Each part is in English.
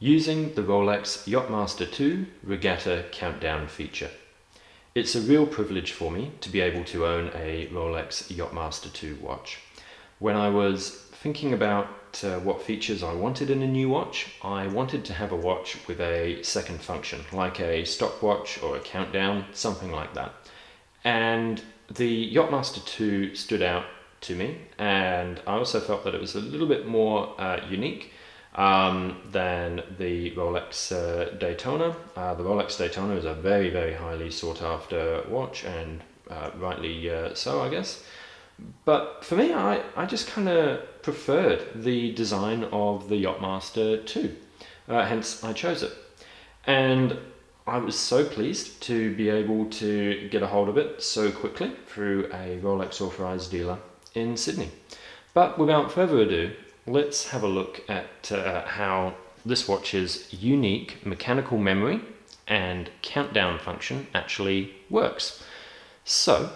using the Rolex Yacht-Master II Regatta countdown feature. It's a real privilege for me to be able to own a Rolex Yacht-Master II watch. When I was thinking about what features I wanted in a new watch, I wanted to have a watch with a second function, like a stopwatch or a countdown, something like that. And the Yacht-Master II stood out to me, and I also felt that it was a little bit more unique than the Rolex Daytona. The Rolex Daytona is a very, very highly sought after watch, and rightly so, I guess. But for me, I just kind of preferred the design of the Yacht-Master II, hence I chose it. And I was so pleased to be able to get a hold of it so quickly through a Rolex authorized dealer in Sydney. But without further ado, let's have a look at how this watch's unique mechanical memory and countdown function actually works. So,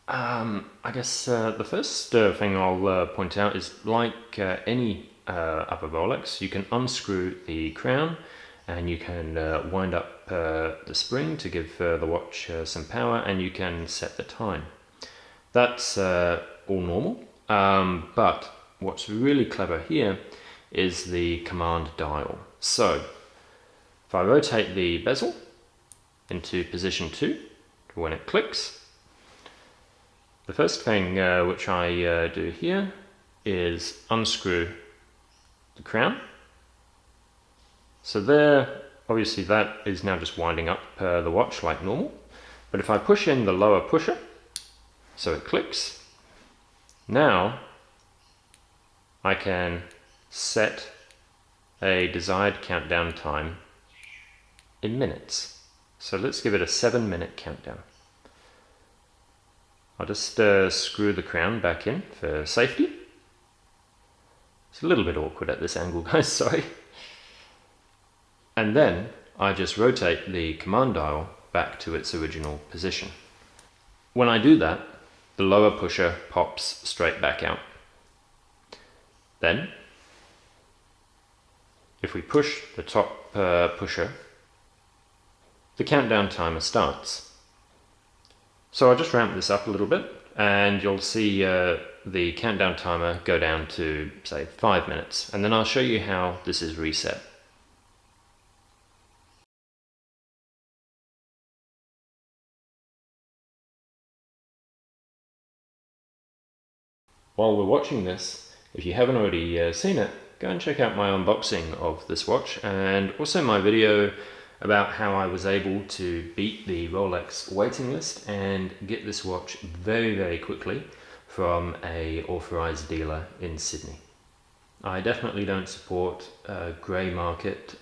I guess the first thing I'll point out is, like any other Rolex, you can unscrew the crown and you can wind up the spring to give the watch some power, and you can set the time. That's all normal, but what's really clever here is the command dial. So if I rotate the bezel into position 2, when it clicks, the first thing which I do here is unscrew the crown. So there, obviously that is now just winding up the watch like normal. But if I push in the lower pusher, so it clicks, now I can set a desired countdown time in minutes. So let's give it a 7-minute countdown. I'll just screw the crown back in for safety. It's a little bit awkward at this angle, guys, sorry. And then I just rotate the command dial back to its original position. When I do that, the lower pusher pops straight back out. Then, if we push the top pusher, the countdown timer starts. So I'll just ramp this up a little bit, and you'll see the countdown timer go down to, say, 5 minutes, and then I'll show you how this is reset. While we're watching this, if you haven't already seen it, go and check out my unboxing of this watch, and also my video about how I was able to beat the Rolex waiting list and get this watch very, very quickly from a authorized dealer in Sydney. I definitely don't support grey market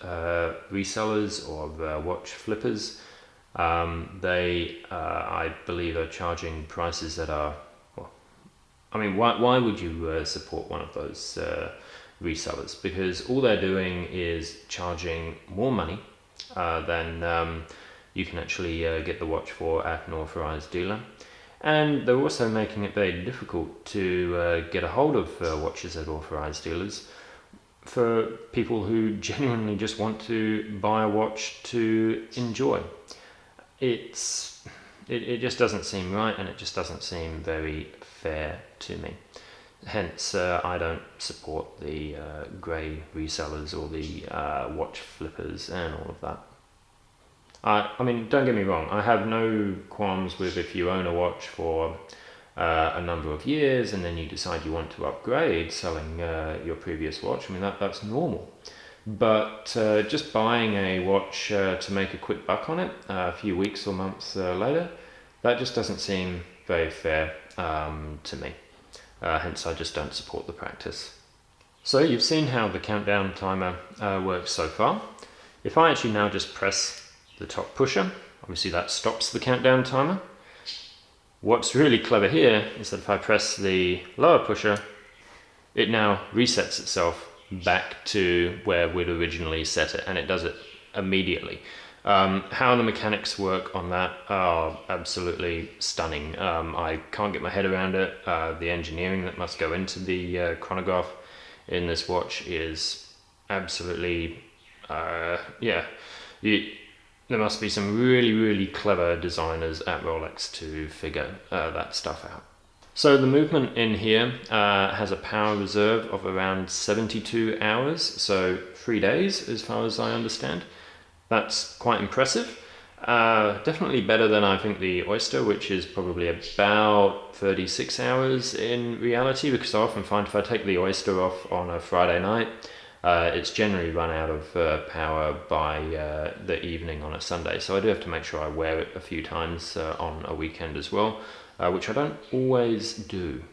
resellers or watch flippers. They, I believe, are charging prices that are, I mean, why would you support one of those resellers? Because all they're doing is charging more money than you can actually get the watch for at an authorized dealer. And they're also making it very difficult to get a hold of watches at authorized dealers for people who genuinely just want to buy a watch to enjoy. It just doesn't seem right, and it just doesn't seem very fair to me. Hence, I don't support the grey resellers or the watch flippers and all of that. I mean, don't get me wrong, I have no qualms with if you own a watch for a number of years and then you decide you want to upgrade, selling your previous watch. I mean, that's normal. But just buying a watch to make a quick buck on it a few weeks or months later, that just doesn't seem very fair to me. Hence, I just don't support the practice. So you've seen how the countdown timer works so far. If I actually now just press the top pusher, obviously that stops the countdown timer. What's really clever here is that if I press the lower pusher, it now resets itself back to where we'd originally set it, and it does it immediately. How the mechanics work on that are absolutely stunning. I can't get my head around it. The engineering that must go into the chronograph in this watch is absolutely, yeah, there must be some really, really clever designers at Rolex to figure that stuff out. So the movement in here has a power reserve of around 72 hours, so 3 days as far as I understand. That's quite impressive. Definitely better than I think the Oyster, which is probably about 36 hours in reality, because I often find if I take the Oyster off on a Friday night, it's generally run out of power by the evening on a Sunday. So I do have to make sure I wear it a few times on a weekend as well, which I don't always do.